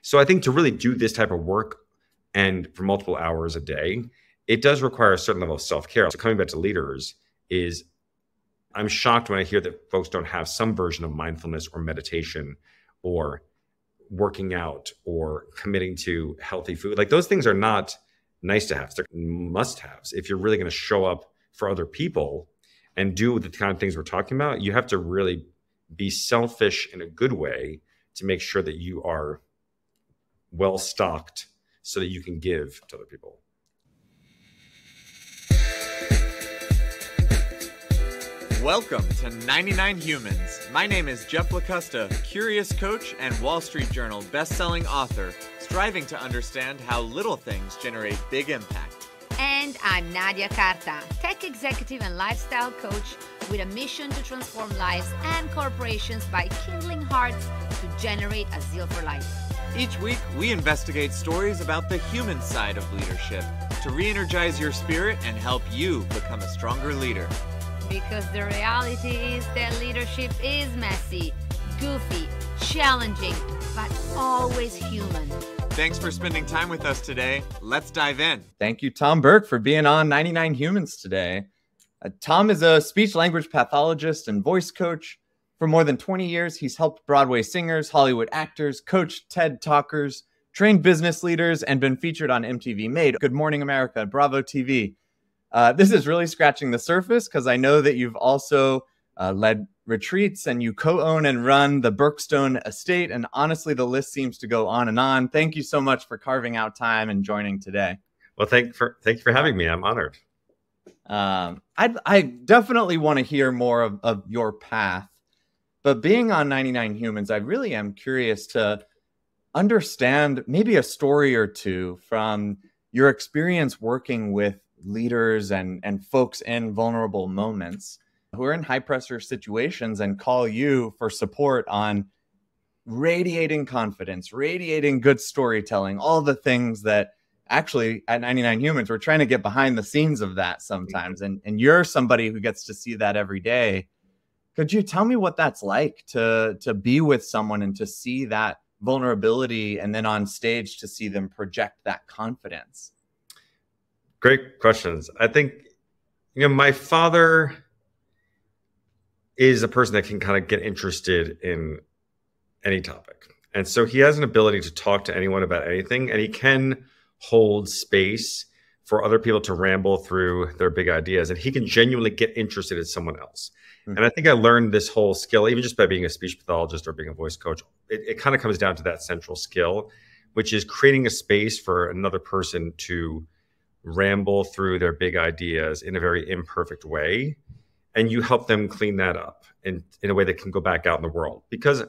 So I think to really do this type of work and for multiple hours a day, it does require a certain level of self-care. So coming back to leaders is, I'm shocked when I hear that folks don't have some version of mindfulness or meditation or working out or committing to healthy food. Like those things are not nice to have. They're must-haves. If you're really going to show up for other people and do the kind of things we're talking about, you have to really be selfish in a good way to make sure that you are well stocked so that you can give to other people. Welcome to 99 Humans. My name is Jeff Lakusta, curious coach and Wall Street Journal best-selling author, striving to understand how little things generate big impact. And I'm Nadia, Carta, tech executive and lifestyle coach with a mission to transform lives and corporations by kindling hearts to generate a zeal for life. Each week, we investigate stories about the human side of leadership to re-energize your spirit and help you become a stronger leader. Because the reality is that leadership is messy, goofy, challenging, but always human. Thanks for spending time with us today. Let's dive in. Thank you, Tom Burke, for being on 99 Humans today. Tom is a speech-language pathologist and voice coach. For more than 20 years, he's helped Broadway singers, Hollywood actors, coached TED Talkers, trained business leaders, and been featured on MTV Made, Good Morning America, Bravo TV. This is really scratching the surface because I know that you've also led retreats and you co-own and run the Burkestone estate. And honestly, the list seems to go on and on. Thank you so much for carving out time and joining today. Well, thank you for having me. I'm honored. I definitely want to hear more of your path. But being on 99 Humans, I really am curious to understand maybe a story or two from your experience working with leaders and folks in vulnerable moments who are in high pressure situations and call you for support on radiating confidence, radiating good storytelling, all the things that actually at 99 Humans, we're trying to get behind the scenes of that sometimes. And you're somebody who gets to see that every day. Could you tell me what that's like to be with someone and to see that vulnerability and then on stage to see them project that confidence? Great questions. I think, my father is a person that can kind of get interested in any topic. And so he has an ability to talk to anyone about anything, and he can hold space for other people to ramble through their big ideas, and he can genuinely get interested in someone else. Mm-hmm. And I think I learned this whole skill, even just by being a speech pathologist or being a voice coach. It kind of comes down to that central skill, which is creating a space for another person to ramble through their big ideas in a very imperfect way. And you help them clean that up in a way that can go back out in the world. Because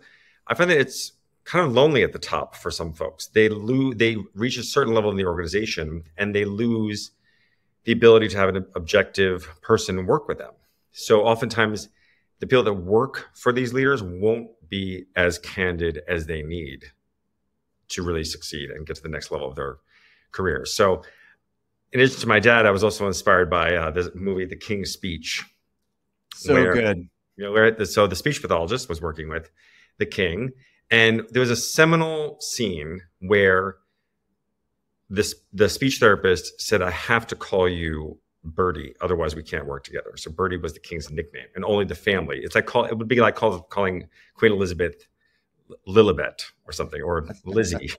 I find that it's kind of lonely at the top for some folks. They reach a certain level in the organization and they lose the ability to have an objective person work with them. So oftentimes the people that work for these leaders won't be as candid as they need to really succeed and get to the next level of their career. So in addition to my dad, I was also inspired by this movie, The King's Speech. Good. So the speech pathologist was working with the king, and there was a seminal scene where the speech therapist said, "I have to call you Bertie, otherwise we can't work together." So Bertie was the king's nickname, and only the family. It's like it would be like calling Queen Elizabeth Lilibet or something, or Lizzie.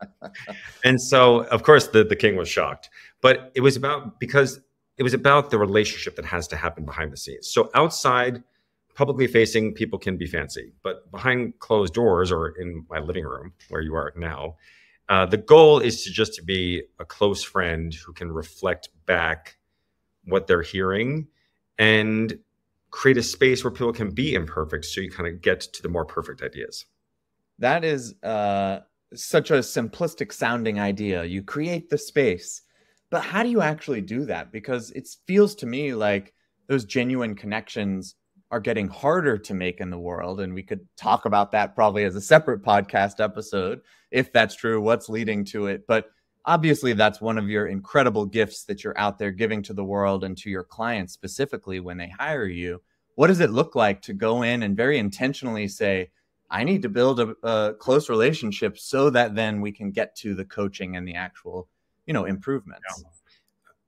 And so, of course, the king was shocked. But it was about the relationship that has to happen behind the scenes. So outside, publicly facing, people can be fancy. But behind closed doors, or in my living room, where you are now, the goal is to be a close friend who can reflect back what they're hearing and create a space where people can be imperfect, so you kind of get to the more perfect ideas. That is such a simplistic sounding idea. You create the space, but how do you actually do that? Because it feels to me like those genuine connections are getting harder to make in the world. And we could talk about that probably as a separate podcast episode, if that's true, what's leading to it. But obviously that's one of your incredible gifts that you're out there giving to the world and to your clients specifically when they hire you. What does it look like to go in and very intentionally say, I need to build a close relationship so that then we can get to the coaching and the actual, improvements. Yeah.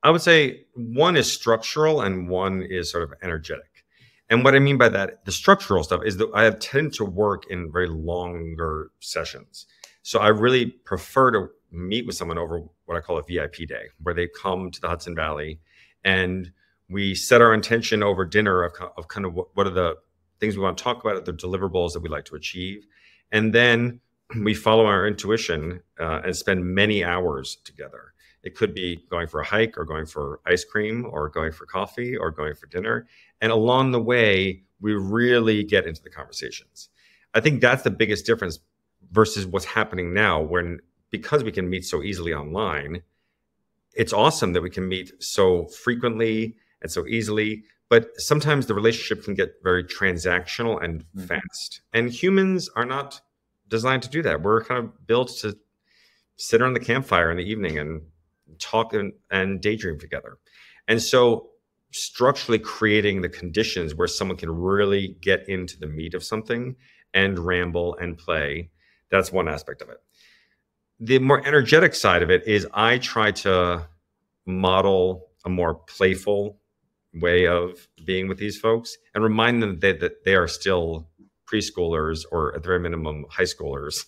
I would say one is structural and one is sort of energetic. And what I mean by that, the structural stuff is that I tend to work in very longer sessions. So I really prefer to meet with someone over what I call a VIP day, where they come to the Hudson Valley and we set our intention over dinner of kind of what are the things we want to talk about, the deliverables that we'd like to achieve. And then we follow our intuition and spend many hours together. It could be going for a hike or going for ice cream or going for coffee or going for dinner. And along the way, we really get into the conversations. I think that's the biggest difference versus what's happening now, because we can meet so easily online. It's awesome that we can meet so frequently and so easily, but sometimes the relationship can get very transactional and fast. And humans are not designed to do that. We're kind of built to sit around the campfire in the evening and talk and daydream together. And so structurally creating the conditions where someone can really get into the meat of something and ramble and play, that's one aspect of it. The more energetic side of it is I try to model a more playful way of being with these folks and remind them that they are still preschoolers or at the very minimum high schoolers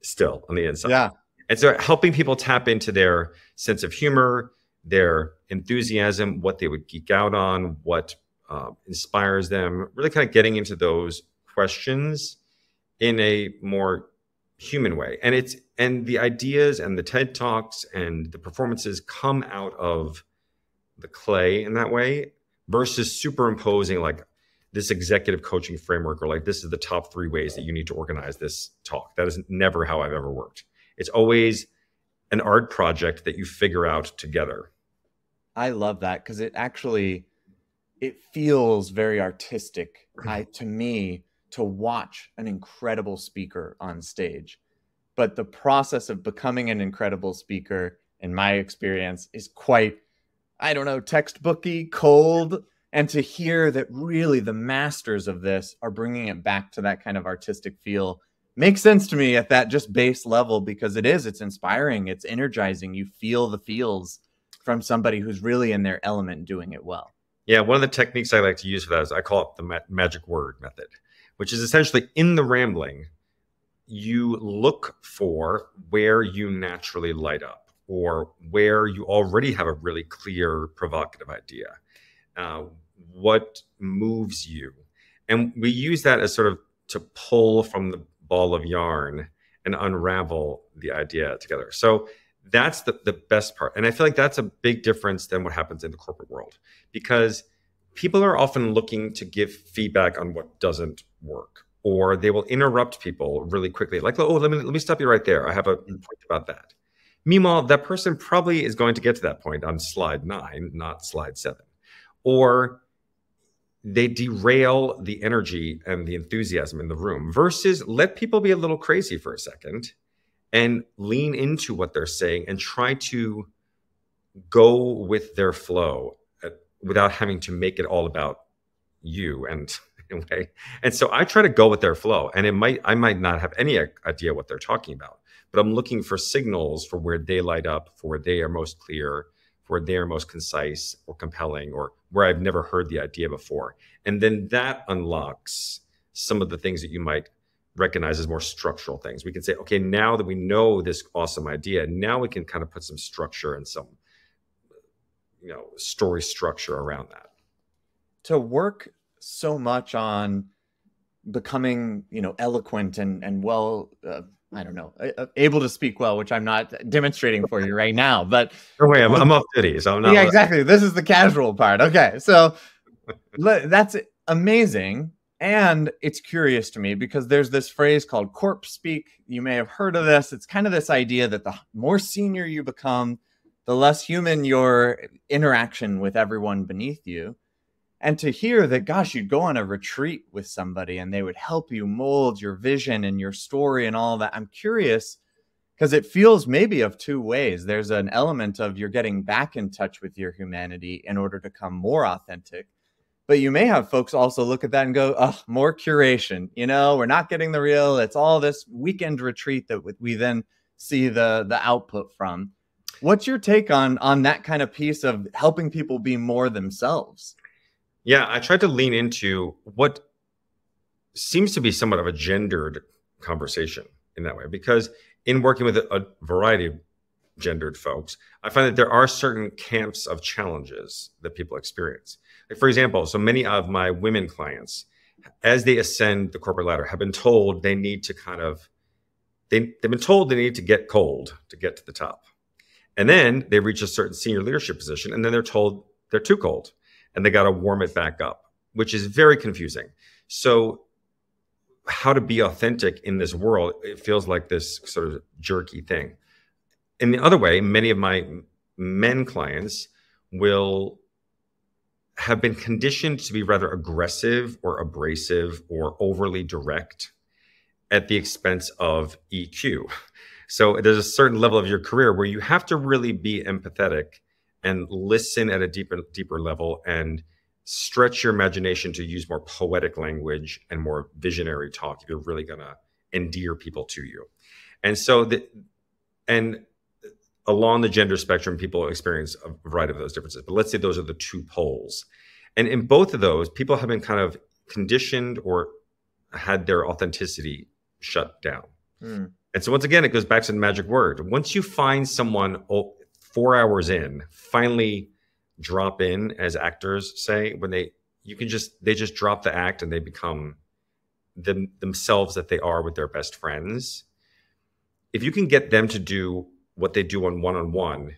still on the inside. Yeah. And so helping people tap into their sense of humor, their enthusiasm, what they would geek out on, what inspires them, really kind of getting into those questions in a more human way. And the ideas and the TED Talks and the performances come out of the clay in that way versus superimposing like this executive coaching framework or like this is the top 3 ways that you need to organize this talk. That is never how I've ever worked. It's always an art project that you figure out together. I love that because it feels very artistic to me to watch an incredible speaker on stage. But the process of becoming an incredible speaker, in my experience, is quite, textbooky, cold. And to hear that really the masters of this are bringing it back to that kind of artistic feel makes sense to me at that just base level, because it's inspiring, it's energizing. You feel the feels from somebody who's really in their element doing it well. Yeah, one of the techniques I like to use for that is I call it the magic word method, which is essentially in the rambling, you look for where you naturally light up or where you already have a really clear, provocative idea. What moves you? And we use that as sort of to pull from the ball of yarn and unravel the idea together. So that's the best part. And I feel like that's a big difference than what happens in the corporate world, because people are often looking to give feedback on what doesn't work, or they will interrupt people really quickly. Like, oh, let me stop you right there. I have a point about that. Meanwhile, that person probably is going to get to that point on slide 9, not slide 7. Or they derail the energy and the enthusiasm in the room versus let people be a little crazy for a second and lean into what they're saying and try to go with their flow without having to make it all about you. And anyway, and so I try to go with their flow, and I might not have any idea what they're talking about, but I'm looking for signals for where they light up, for where they are most clear, where they are most concise or compelling, or where I've never heard the idea before. And then that unlocks some of the things that you might recognize as more structural things. We can say, okay, now that we know this awesome idea, now we can kind of put some structure and some, story structure around that. To work so much on becoming, eloquent and well, able to speak well, which I'm not demonstrating for you right now, but no way, I'm off duty, so I'm not. Yeah, exactly. This is the casual part. Okay, so that's amazing, and it's curious to me because there's this phrase called corp speak. You may have heard of this. It's kind of this idea that the more senior you become, the less human your interaction with everyone beneath you. And to hear that, gosh, you'd go on a retreat with somebody and they would help you mold your vision and your story and all of that. I'm curious because it feels maybe of 2 ways. There's an element of you're getting back in touch with your humanity in order to become more authentic. But you may have folks also look at that and go, oh, more curation. We're not getting the real. It's all this weekend retreat that we then see the output from. What's your take on that kind of piece of helping people be more themselves? Yeah, I tried to lean into what seems to be somewhat of a gendered conversation in that way, because in working with a variety of gendered folks, I find that there are certain camps of challenges that people experience. Like, for example, so many of my women clients, as they ascend the corporate ladder, have been told they need to they've been told they need to get cold to get to the top. And then they reach a certain senior leadership position, and then they're told they're too cold and they got to warm it back up, which is very confusing. So how to be authentic in this world, it feels like this sort of jerky thing. In the other way, many of my men clients will have been conditioned to be rather aggressive or abrasive or overly direct at the expense of EQ. So there's a certain level of your career where you have to really be empathetic and listen at a deeper level and stretch your imagination to use more poetic language and more visionary talk if you're really going to endear people to you. And so along the gender spectrum, people experience a variety of those differences. But let's say those are the two poles. And in both of those, people have been kind of conditioned or had their authenticity shut down. Mm. And so once again, it goes back to the magic word. Once you find someone 4 hours in, finally drop in, as actors say, when they just drop the act and they become themselves that they are with their best friends. If you can get them to do what they do on one-on-one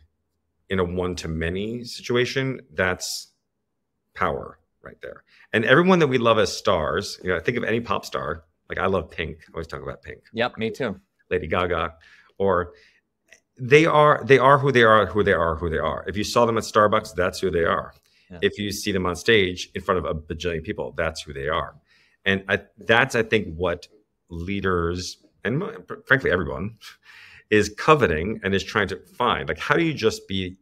in a one-to-many situation, that's power right there. And everyone that we love as stars, think of any pop star. Like, I love Pink. I always talk about Pink. Yep, me too. Lady Gaga. Or they are who they are. If you saw them at Starbucks, that's who they are. Yeah. If you see them on stage in front of a bajillion people, that's who they are. And that's, I think, what leaders, and frankly, everyone, is coveting and is trying to find. Like, how do you just be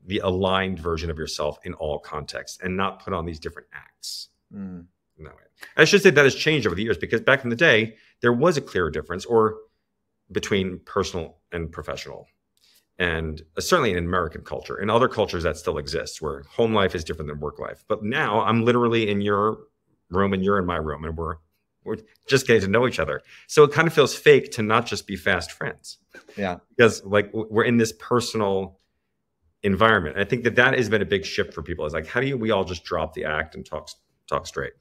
the aligned version of yourself in all contexts and not put on these different acts? In that way. I should say that has changed over the years, because back in the day, there was a clear difference between personal and professional. And certainly in American culture. In other cultures, that still exists, where home life is different than work life. But now I'm literally in your room and you're in my room, and we're just getting to know each other. So it kind of feels fake to not just be fast friends. Yeah. Because we're in this personal environment. I think that has been a big shift for people. Is like, how do we all just drop the act and talk straight?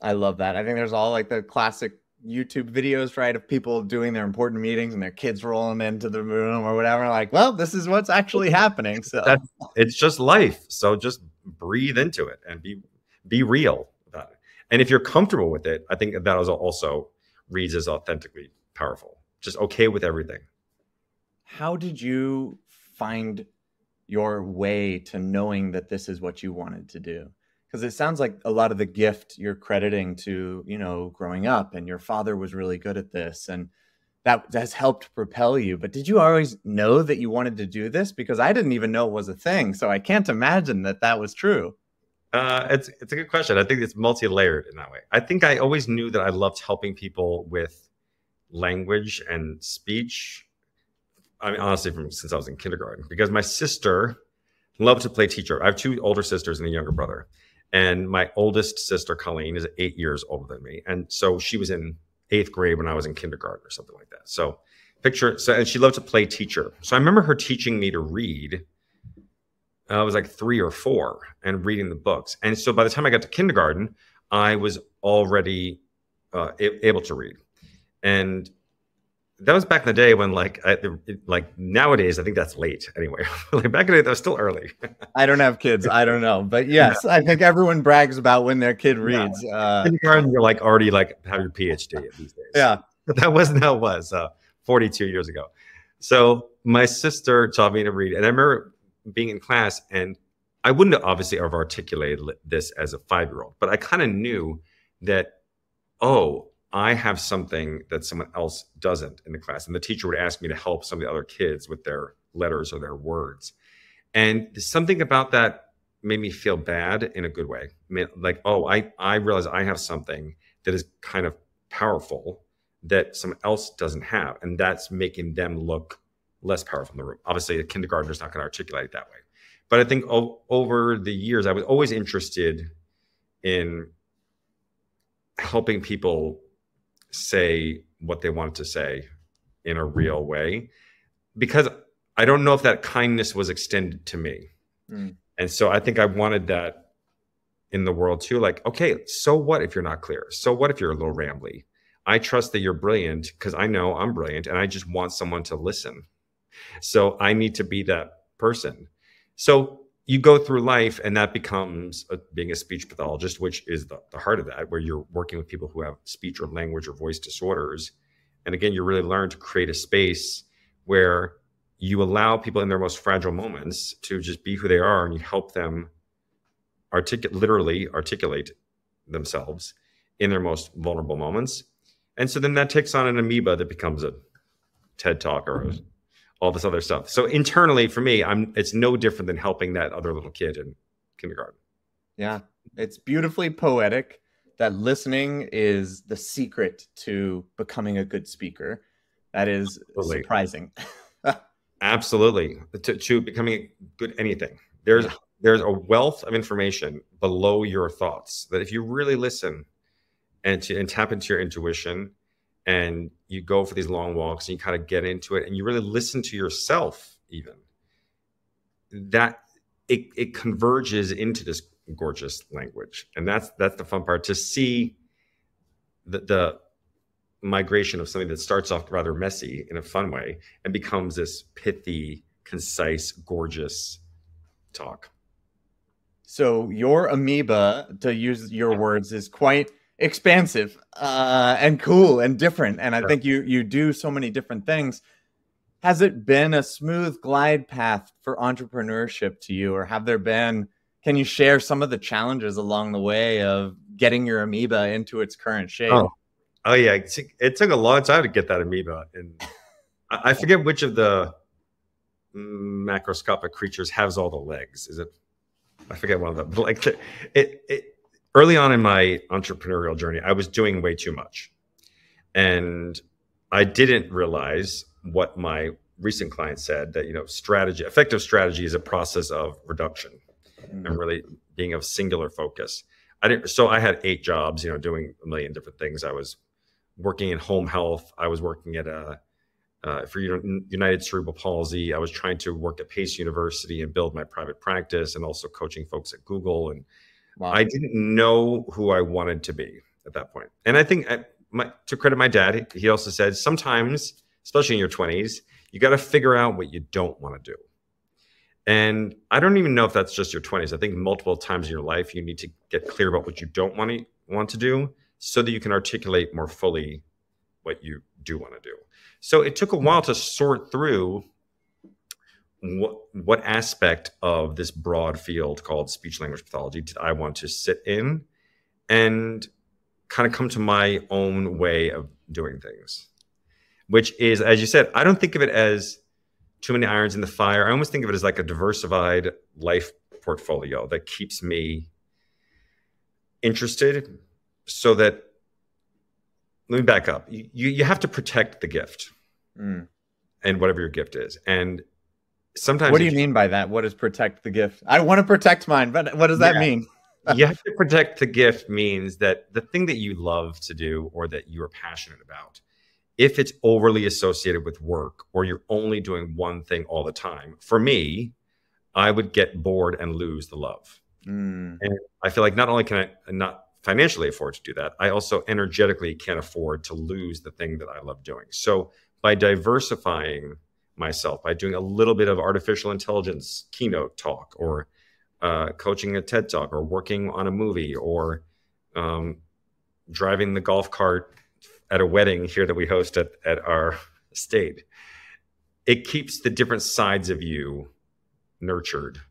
I love that. I think there's all like the classic YouTube videos, right, of people doing their important meetings and their kids rolling into the room or whatever. Like, well, this is what's actually happening. So it's just life. So just breathe into it and be real about it. And if you're comfortable with it, I think that also reads as authentically powerful. Just okay with everything. How did you find your way to knowing that this is what you wanted to do? Because it sounds like a lot of the gift you're crediting to, growing up, and your father was really good at this, and that has helped propel you. But did you always know that you wanted to do this? Because I didn't even know it was a thing. So I can't imagine that was true. It's a good question. I think it's multi-layered in that way. I think I always knew that I loved helping people with language and speech. I mean, honestly, since I was in kindergarten, because my sister loved to play teacher. I have two older sisters and a younger brother. And my oldest sister, Colleen, is 8 years older than me. And so she was in 8th grade when I was in kindergarten or something like that. So and she loved to play teacher. So I remember her teaching me to read. I was like 3 or 4 and reading the books. And so by the time I got to kindergarten, I was already able to read. And that was back in the day when like nowadays, I think that's late anyway. Like back in the day, that was still early. I don't have kids. I don't know. But yes, yeah. I think everyone brags about when their kid reads. Kindergarten, you're like already like have your PhD these days. Yeah. But that wasn't how it was 42 years ago. So my sister taught me to read. And I remember being in class, and I wouldn't obviously have articulated this as a 5-year-old, but I kind of knew that, I have something that someone else doesn't in the class. And the teacher would ask me to help some of the other kids with their letters or their words. And there's something about that made me feel bad in a good way. Like, oh, I realize I have something that is kind of powerful that someone else doesn't have. And that's making them look less powerful in the room. Obviously, a kindergartner's not going to articulate it that way. But I think over the years, I was always interested in helping people say what they wanted to say in a real way, because I don't know if that kindness was extended to me. And so I think I wanted that in the world too. Like, okay, so what if you're not clear? So what if you're a little rambly? I trust that you're brilliant because I know I'm brilliant and I just want someone to listen. So I need to be that person. So you go through life and that becomes being a speech pathologist, which is the heart of that, where you're working with people who have speech or language or voice disorders. And again, you really learn to create a space where you allow people in their most fragile moments to just be who they are, and you help them literally articulate themselves in their most vulnerable moments. And so then that takes on an amoeba that becomes a TED Talk or all this other stuff. So internally for me, it's no different than helping that other little kid in kindergarten. Yeah, it's beautifully poetic that listening is the secret to becoming a good speaker. That is surprising. Absolutely. To becoming good anything. There's a wealth of information below your thoughts that if you really listen and tap into your intuition, and you go for these long walks and you kind of get into it and you really listen to yourself, even that it converges into this gorgeous language. And that's the fun part, to see the migration of something that starts off rather messy in a fun way and becomes this pithy, concise, gorgeous talk. So your amoeba, to use your words, is quite expansive and cool and different. And I think you do so many different things. Has it been a smooth glide path for entrepreneurship to you, or can you share some of the challenges along the way of getting your amoeba into its current shape? Oh yeah, it took a long time to get that amoeba, and I forget which of the macroscopic creatures has all the legs. Is it? I forget one of them. But like early on in my entrepreneurial journey, I was doing way too much, and I didn't realize what my recent client said, that effective strategy is a process of reduction and really being of singular focus. So I had 8 jobs, doing a million different things. I was working in home health. I was working at for United Cerebral Palsy. I was trying to work at Pace University and build my private practice, and also coaching folks at Google. And wow. I didn't know who I wanted to be at that point. And I think to credit my dad, he also said, sometimes, especially in your 20s, you got to figure out what you don't want to do. And I don't even know if that's just your 20s. I think multiple times in your life, you need to get clear about what you don't want to do, so that you can articulate more fully what you do want to do. So it took a while to sort through what aspect of this broad field called speech language pathology did I want to sit in, and kind of come to my own way of doing things, which is, as you said, I don't think of it as too many irons in the fire. I almost think of it as like a diversified life portfolio that keeps me interested, so that, let me back up. You have to protect the gift and whatever your gift is. And sometimes— What do you mean by that? What does protect the gift? I want to protect mine, but what does that mean? You have to protect the gift means that the thing that you love to do or that you're passionate about, if it's overly associated with work, or you're only doing one thing all the time, for me, I would get bored and lose the love. And I feel like not only can I not financially afford to do that, I also energetically can't afford to lose the thing that I love doing. So by diversifying myself, by doing a little bit of artificial intelligence keynote talk, or coaching a TED Talk, or working on a movie, or driving the golf cart at a wedding here that we host at our estate, it keeps the different sides of you nurtured,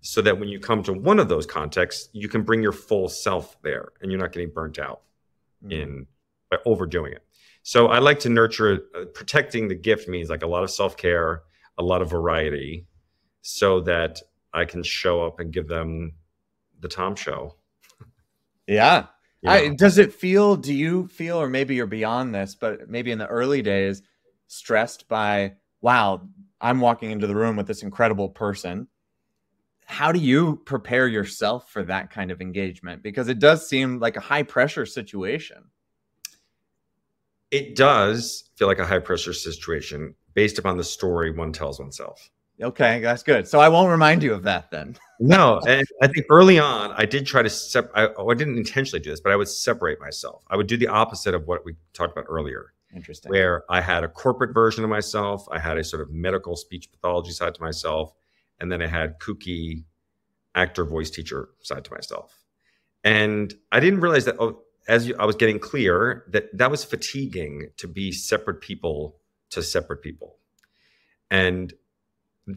so that when you come to one of those contexts, you can bring your full self there, and you're not getting burnt out by overdoing it. So I like to nurture. Protecting the gift means like a lot of self-care, a lot of variety, so that I can show up and give them the Tom show. Yeah. You know? Do you feel, or maybe you're beyond this, but maybe in the early days, stressed by, wow, I'm walking into the room with this incredible person. How do you prepare yourself for that kind of engagement? Because it does seem like a high pressure situation. It does feel like a high pressure situation based upon the story one tells oneself. Okay, that's good. So I won't remind you of that then. No, and I think early on, I did try to I didn't intentionally do this, but I would separate myself. I would do the opposite of what we talked about earlier. Interesting. Where I had a corporate version of myself, I had a sort of medical speech pathology side to myself, and then I had kooky actor voice teacher side to myself. And I didn't realize that I was getting clear that was fatiguing to be separate people to separate people. And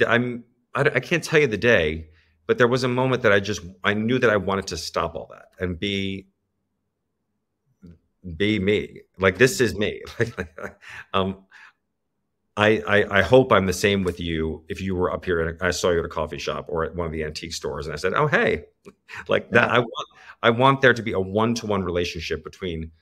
I can't tell you the day, but there was a moment that I knew that I wanted to stop all that and be me. Like, this is me. I hope I'm the same with you if you were up here and I saw you at a coffee shop or at one of the antique stores and I said, oh, hey, like that. I want there to be a one-to-one relationship between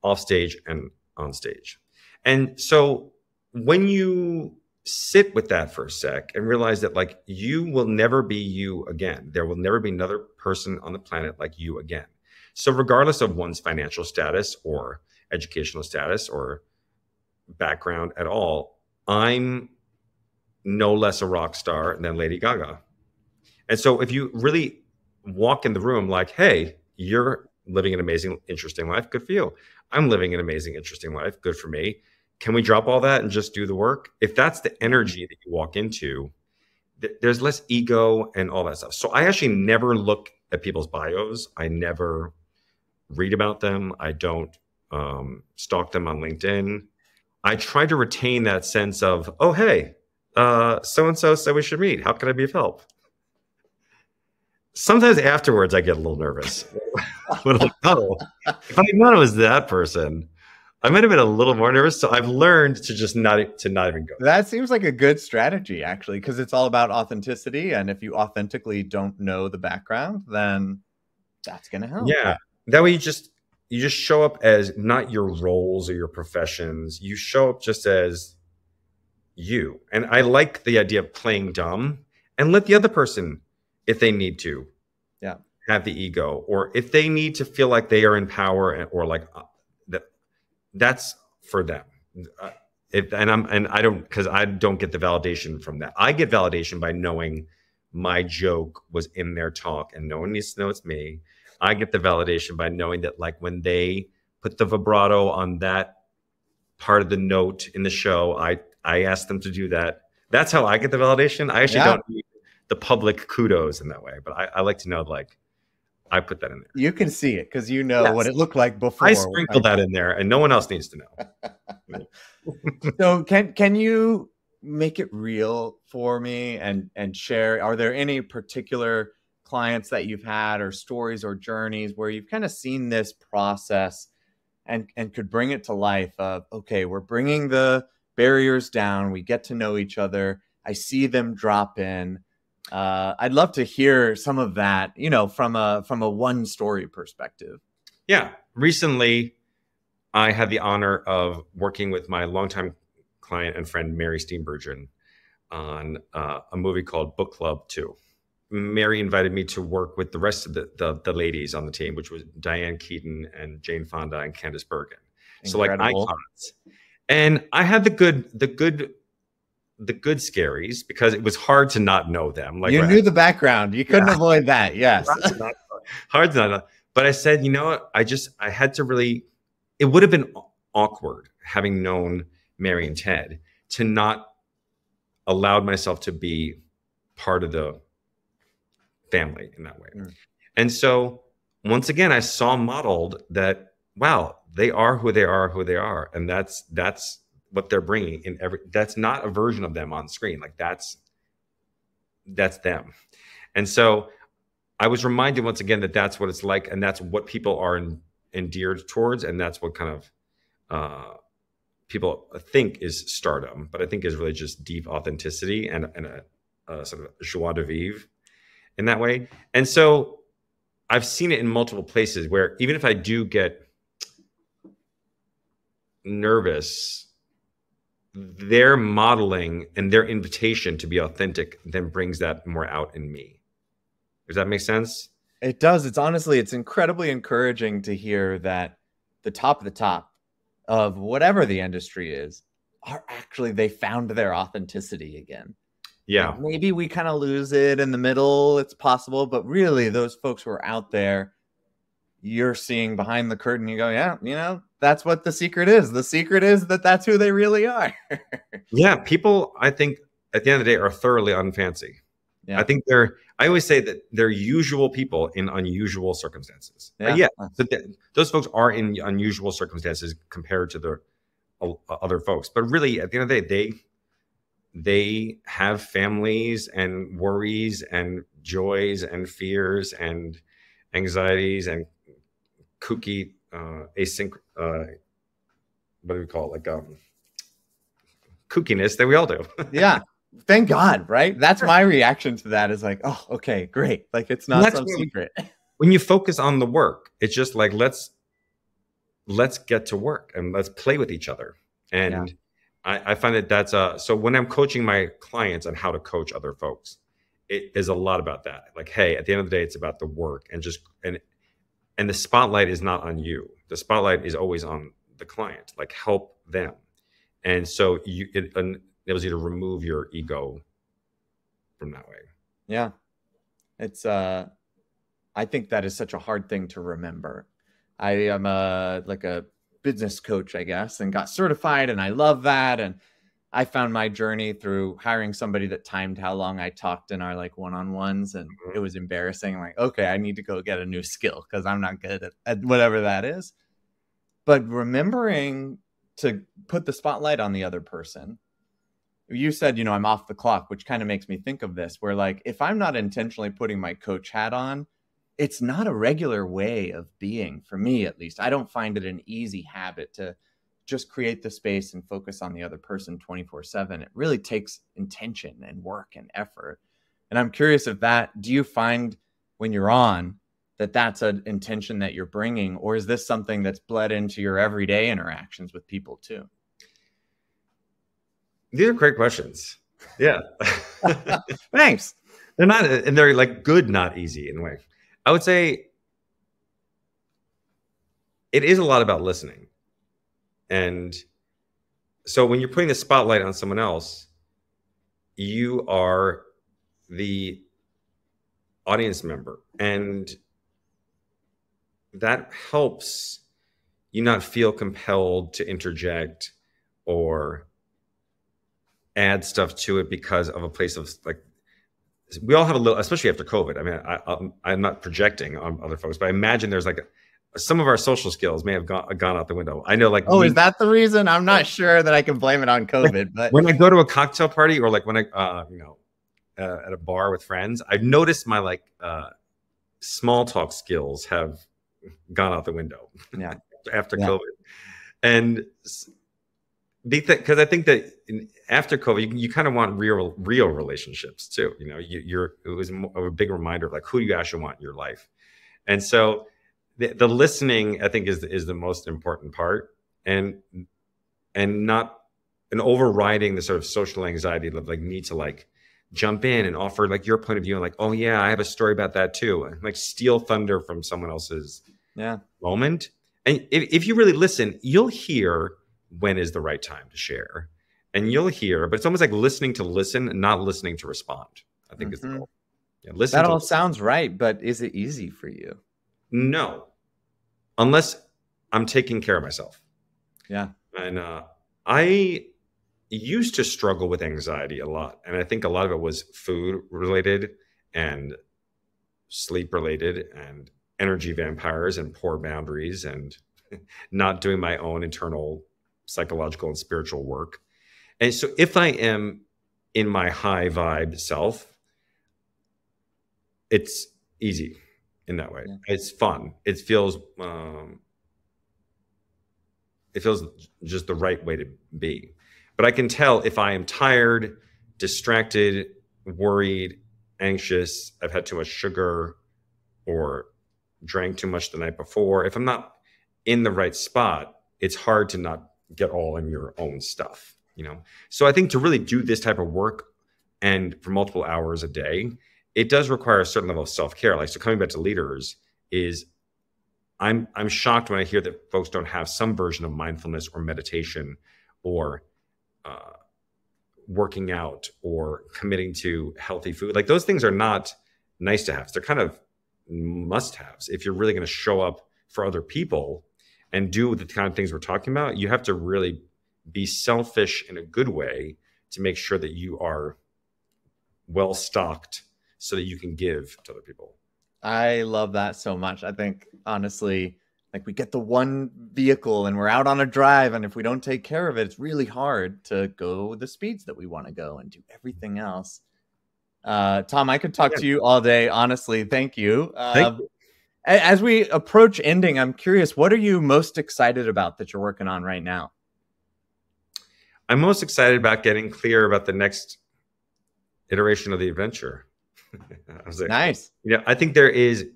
off stage and on stage. And so when you sit with that for a sec and realize that, like, you will never be you again. There will never be another person on the planet like you again. So regardless of one's financial status or educational status or background at all, I'm no less a rock star than Lady Gaga. And so if you really walk in the room like, hey, you're living an amazing, interesting life, good for you. I'm living an amazing, interesting life, good for me. Can we drop all that and just do the work? If that's the energy that you walk into, there's less ego and all that stuff. So I actually never look at people's bios. I never read about them. I don't stalk them on LinkedIn. I try to retain that sense of, oh, hey, so-and-so said we should meet. How can I be of help? Sometimes afterwards I get a little nervous. But like, oh, if I thought it was that person, I might have been a little more nervous. So I've learned to just not even go. That seems like a good strategy, actually, because it's all about authenticity. And if you authentically don't know the background, then that's going to help. Yeah. That way you just show up as not your roles or your professions. You show up just as you. And I like the idea of playing dumb and let the other person, if they need to, have the ego, or if they need to feel like they are in power or like that, that's for them. I don't get the validation from that. I get validation by knowing my joke was in their talk and no one needs to know it's me. I get the validation by knowing that, like, when they put the vibrato on that part of the note in the show, I asked them to do that. That's how I get the validation. I actually don't need the public kudos in that way, but I like to know, like, I put that in there. You can see it because you know what it looked like before. I sprinkled that in there and no one else needs to know. So can you make it real for me and share? Are there any particular clients that you've had or stories or journeys where you've kind of seen this process and could bring it to life of, okay, we're bringing the barriers down. We get to know each other. I see them drop in. I'd love to hear some of that, from a one story perspective. Yeah. Recently, I had the honor of working with my longtime client and friend, Mary Steenburgen, on a movie called Book Club 2. Mary invited me to work with the rest of the ladies on the team, which was Diane Keaton and Jane Fonda and Candice Bergen. So, like, icons. And I had the good scaries because it was hard to not know them. Like, you knew the background. You couldn't avoid that. Yes. Hard to not know. But I said, you know what? I had to really, it would have been awkward having known Mary and Ted to not allowed myself to be part of the family in that way. And so once again, I saw modeled that, wow, they are who they are. And that's what they're bringing in that's not a version of them on screen. Like, that's them. And so I was reminded once again that that's what it's like. And that's what people are endeared towards. And that's what kind of people think is stardom, but I think is really just deep authenticity and a sort of joie de vivre. in that way. And so I've seen it in multiple places where even if I do get nervous, their modeling and their invitation to be authentic then brings that more out in me. Does that make sense? It does. It's incredibly encouraging to hear that the top of whatever the industry is are actually, they found their authenticity again. Yeah. Like maybe we kind of lose it in the middle. It's possible, but really those folks who are out there, you're seeing behind the curtain, you go, yeah, you know, that's what the secret is. The secret is that that's who they really are. Yeah. People, I think at the end of the day, are thoroughly unfancy. Yeah. I think I always say that they're usual people in unusual circumstances. Yeah. So those folks are in unusual circumstances compared to the other folks. But really, at the end of the day, they have families and worries and joys and fears and anxieties and kooky what do we call it? Like kookiness that we all do. Yeah. Thank God, right? That's my reaction to that, is like, oh, okay, great. Like it's not some secret. When you focus on the work, it's just like, let's get to work and let's play with each other. And yeah. I find that that's so when I'm coaching my clients on how to coach other folks, it is a lot about that. Like, hey, at the end of the day, it's about the work and and the spotlight is not on you. The spotlight is always on the client. Like, help them. And so it enables you to remove your ego from that way. Yeah. It's I think that is such a hard thing to remember. I am like a business coach, I guess, and got certified, and I love that. And I found my journey through hiring somebody that timed how long I talked in our like one-on-ones, and it was embarrassing. Like, okay, I need to go get a new skill because I'm not good at whatever that is. But remembering to put the spotlight on the other person. You said, you know, I'm off the clock, which kind of makes me think of this, where like, if I'm not intentionally putting my coach hat on, it's not a regular way of being, for me at least. I don't find it an easy habit to just create the space and focus on the other person 24/7. It really takes intention and work and effort. And I'm curious if do you find when you're on that that's an intention that you're bringing, or is this something that's bled into your everyday interactions with people too? These are great questions. Yeah. Thanks. They're not, and they're like good, not easy in a way. I would say it is a lot about listening. And so when you're putting the spotlight on someone else, you are the audience member. And that helps you not feel compelled to interject or add stuff to it because of a place of like, we all have a little, especially after COVID. I mean, I'm not projecting on other folks, but I imagine there's like some of our social skills may have gone out the window. I know, like, is that the reason? I'm not sure that I can blame it on COVID. But when I go to a cocktail party or like when I, at a bar with friends, I've noticed my like small talk skills have gone out the window. Yeah, after COVID, and because I think that after COVID, you kind of want real relationships too. You know, it was a big reminder of like who you actually want in your life. And so the listening, I think, is the most important part, and not overriding the sort of social anxiety of like need to like jump in and offer like your point of view and like, oh yeah, I have a story about that too. And like steal thunder from someone else's moment. And if you really listen, you'll hear when is the right time to share, and you'll hear, but it's almost like listening to listen and not listening to respond, I think is the goal. Yeah, that all sounds right, but is it easy for you? No, unless I'm taking care of myself. Yeah. And I used to struggle with anxiety a lot, and I think a lot of it was food related and sleep related and energy vampires and poor boundaries and not doing my own internal psychological and spiritual work. And so if I am in my high vibe self, it's easy in that way. Yeah. It's fun. It feels just the right way to be. But I can tell if I am tired, distracted, worried, anxious, I've had too much sugar, or drank too much the night before, if I'm not in the right spot, it's hard to not get all in your own stuff, you know? So I think to really do this type of work and for multiple hours a day, it does require a certain level of self-care. Like, so coming back to leaders is, I'm shocked when I hear that folks don't have some version of mindfulness or meditation or working out or committing to healthy food. Like, those things are not nice to have. They're kind of must-haves. If you're really going to show up for other people and do the kind of things we're talking about, you have to really be selfish in a good way to make sure that you are well stocked so that you can give to other people. I love that so much. I think, honestly, like, we get the one vehicle and we're out on a drive, and if we don't take care of it, it's really hard to go the speeds that we want to go and do everything else. Tom, I could talk to you all day. Honestly, thank you. Thank you. As we approach ending, I'm curious, what are you most excited about that you're working on right now? I'm most excited about getting clear about the next iteration of the adventure. Nice. You know, I think there is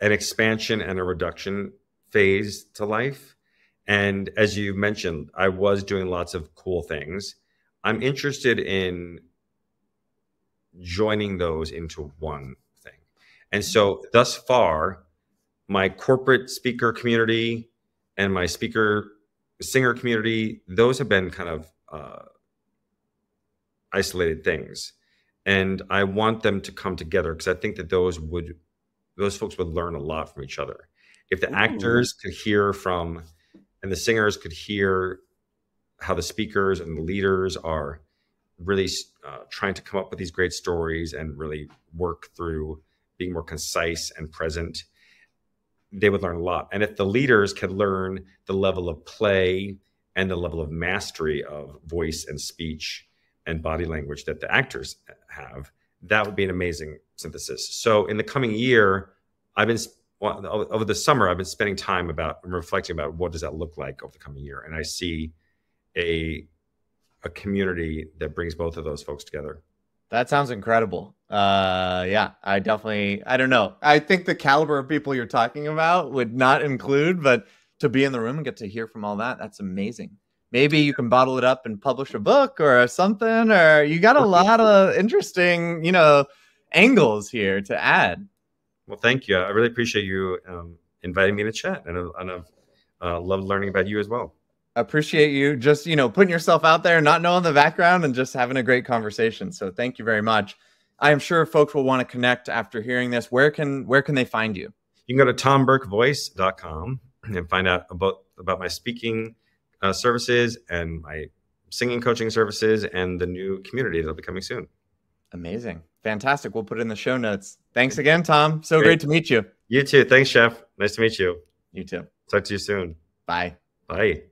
an expansion and a reduction phase to life. And as you mentioned, I was doing lots of cool things. I'm interested in joining those into one thing. And so thus far, my corporate speaker community and my singer community, those have been kind of isolated things. And I want them to come together because I think that those folks would learn a lot from each other. If the actors could hear from, and the singers could hear how the speakers and the leaders are really trying to come up with these great stories and really work through being more concise and present, they would learn a lot. And if the leaders could learn the level of play and the level of mastery of voice and speech and body language that the actors have, that would be an amazing synthesis. So in the coming year, over the summer, I've been spending time reflecting about what does that look like over the coming year. And I see a community that brings both of those folks together. That sounds incredible. Yeah, I don't know. I think the caliber of people you're talking about would not include, but to be in the room and get to hear from all that, that's amazing. Maybe you can bottle it up and publish a book or something, or you got a lot of interesting, angles here to add. Well, thank you. I really appreciate you inviting me to chat, and I've loved learning about you as well. Appreciate you just, putting yourself out there, not knowing the background, and just having a great conversation. So thank you very much. I am sure folks will want to connect after hearing this. Where can they find you? You can go to tomburkevoice.com and find out about my speaking services and my singing coaching services and the new community that'll be coming soon. Amazing. Fantastic. We'll put it in the show notes. Thanks again, Tom. So great to meet you. You too. Thanks, Chef. Nice to meet you. You too. Talk to you soon. Bye. Bye.